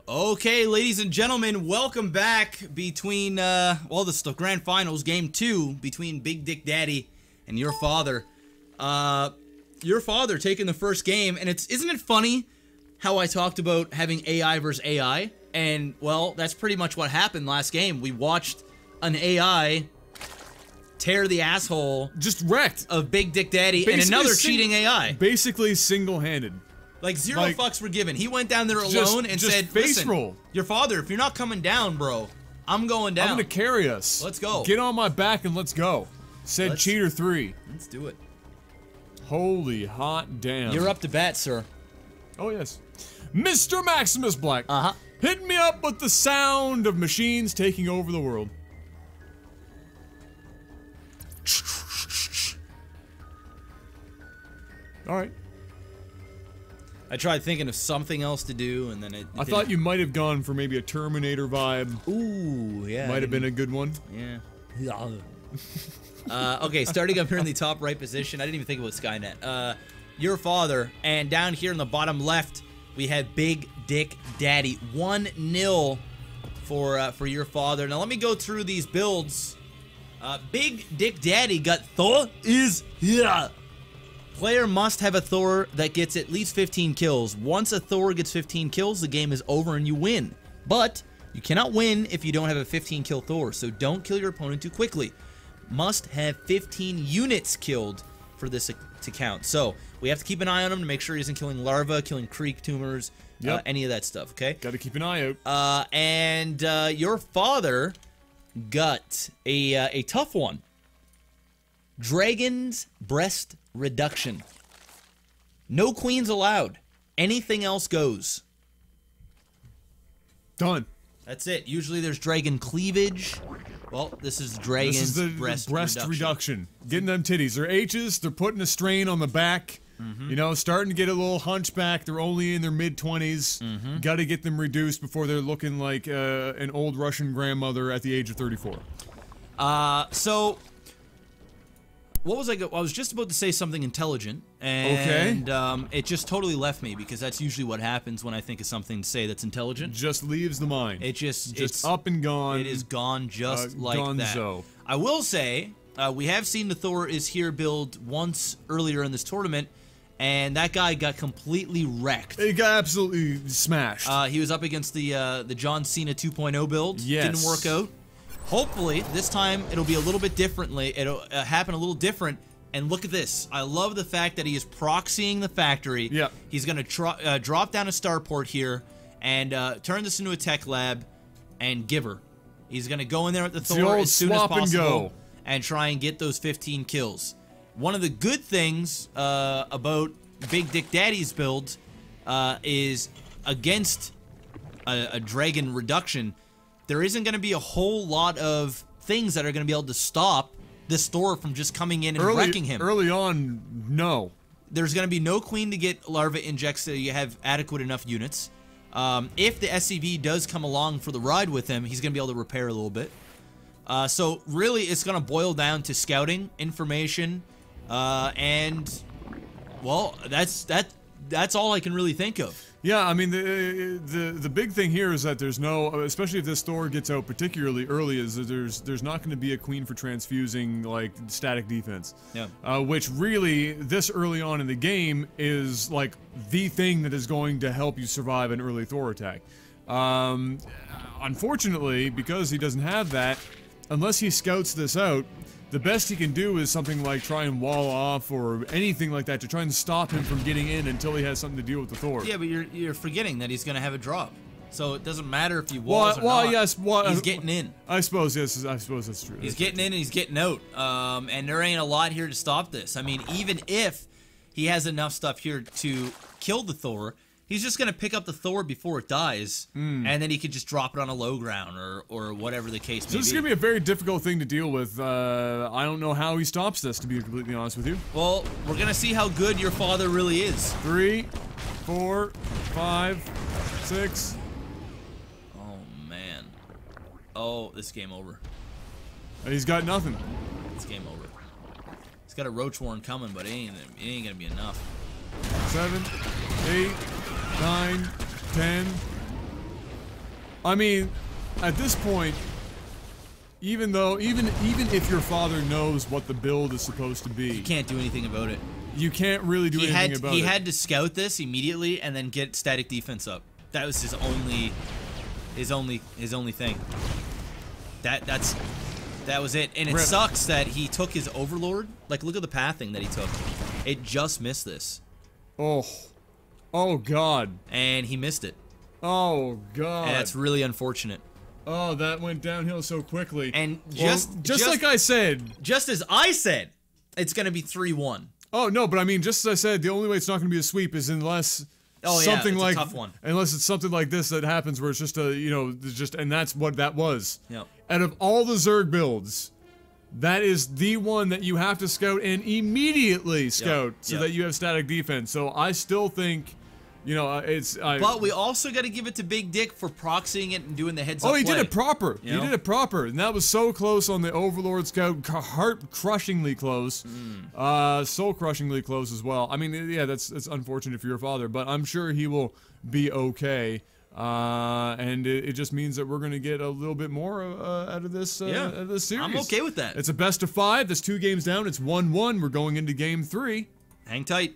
Okay, ladies and gentlemen, welcome back between, well, this is the grand finals, game 2, between Big Dick Daddy and your father. Your father taking the first game, and isn't it funny how I talked about having AI versus AI? And, well, that's pretty much what happened last game. We watched an AI tear the asshole. Just wrecked. Of Big Dick Daddy basically and another cheating AI. Basically single-handed. Like, zero fucks were given. He went down there alone and said, listen, roll. Your father, if you're not coming down, bro, I'm going down. I'm gonna carry us. Let's go. Get on my back and let's go. Said Cheater 3. Let's do it. Holy hot damn. You're up to bat, sir. Oh, yes. Mr. MaximusBlack. Uh-huh. Hit me up with the sound of machines taking over the world. Alright. I tried thinking of something else to do, and then I thought you might have gone for maybe a Terminator vibe. Ooh, yeah. Might have been a good one. Yeah. Okay, starting up here in the top right position, I didn't even think about Skynet. Your father, and down here in the bottom left, we had Big Dick Daddy. 1-0 for your father. Now let me go through these builds. Big Dick Daddy got Thor is here. Player must have a Thor that gets at least 15 kills. Once a Thor gets 15 kills, the game is over and you win. But you cannot win if you don't have a 15 kill Thor, so don't kill your opponent too quickly. Must have 15 units killed for this to count. So we have to keep an eye on him to make sure he isn't killing larvae, killing creek tumors, any of that stuff, okay? Gotta keep an eye out. And your father got a tough one. Dragon's Breast Reduction. No queens allowed. Anything else goes. Done. That's it. Usually there's dragon cleavage. Well, this is Dragon's breast reduction. Getting them titties. They're H's. They're putting a strain on the back. You know, starting to get a little hunchback. They're only in their mid-20s. Got to get them reduced before they're looking like an old Russian grandmother at the age of 34. So... what was I was just about to say something intelligent, and it just totally left me, because that's usually what happens when I think of something to say that's intelligent. Just leaves the mind. It's up and gone. It is gone just like gonzo. that. I will say, we have seen the Thor is here build once earlier in this tournament, and that guy got completely wrecked. He got absolutely smashed. He was up against the John Cena 2.0 build. Yes. Didn't work out. Hopefully, this time it'll be a little bit differently. It'll happen a little different. And look at this. I love the fact that he is proxying the factory. Yeah. He's going to drop down a starport here and turn this into a tech lab and give her. He's going to go in there at the Thor as soon as possible and try and get those 15 kills. One of the good things about Big Dick Daddy's build is against a dragon reduction. There isn't going to be a whole lot of things that are going to be able to stop this Thor from just coming in and wrecking him. Early on, no. There's going to be no queen to get larva injects so you have adequate enough units. If the SCV does come along for the ride with him, he's going to be able to repair a little bit. So really, it's going to boil down to scouting, information, and, well, that's all I can really think of. Yeah, I mean, the big thing here is that there's no, especially if this Thor gets out particularly early, is that there's not going to be a queen for transfusing, like, static defense. Yeah. Which really, this early on in the game, is, like, the thing that is going to help you survive an early Thor attack. Unfortunately, because he doesn't have that, unless he scouts this out, the best he can do is something like try and wall off or anything like that to try and stop him from getting in until he has something to deal with the Thor. Yeah, but you're forgetting that he's going to have a drop. So it doesn't matter if he walls or not. Yes, he's getting in. I suppose, yes, I suppose that's true. He's getting in and he's getting out. And there ain't a lot here to stop this. I mean, even if he has enough stuff here to kill the Thor, he's just going to pick up the Thor before it dies, and then he could just drop it on a low ground or whatever the case may be. So this is going to be a very difficult thing to deal with. I don't know how he stops this, to be completely honest with you. Well, we're going to see how good your father really is. 3, 4, 5, 6. Oh, man. Oh, this game over. He's got nothing. It's game over. He's got a Roach Warren coming, but it ain't going to be enough. 7, 8, 9, 10. I mean, at this point, even if your father knows what the build is supposed to be, You can't do anything about it. you can't really do anything about it. He had to scout this immediately and then get static defense up. That was his only thing. That was it. And it sucks that he took his Overlord. Like, look at the pathing that he took. It just missed this. Oh God. And he missed it. Oh God. And that's really unfortunate. Oh, that went downhill so quickly. And just like I said. Just as I said, it's gonna be 3-1. Oh no, but I mean, just as I said, the only way it's not gonna be a sweep is unless something it's like a tough one. Unless it's something like this that happens where it's just a and that's what that was. Yep. Out of all the Zerg builds, that is the one that you have to scout and immediately scout so that you have static defense. So I still think, but we also got to give it to Big Dick for proxying it and doing the heads up he play. did it proper. He did it proper, and that was so close on the Overlord scout, heart-crushingly close, soul-crushingly close as well. I mean, yeah, that's unfortunate for your father, but I'm sure he will be okay. And it just means that we're gonna get a little bit more out of this series. I'm okay with that. It's a best of 5. There's 2 games down. It's 1-1. We're going into game 3. Hang tight.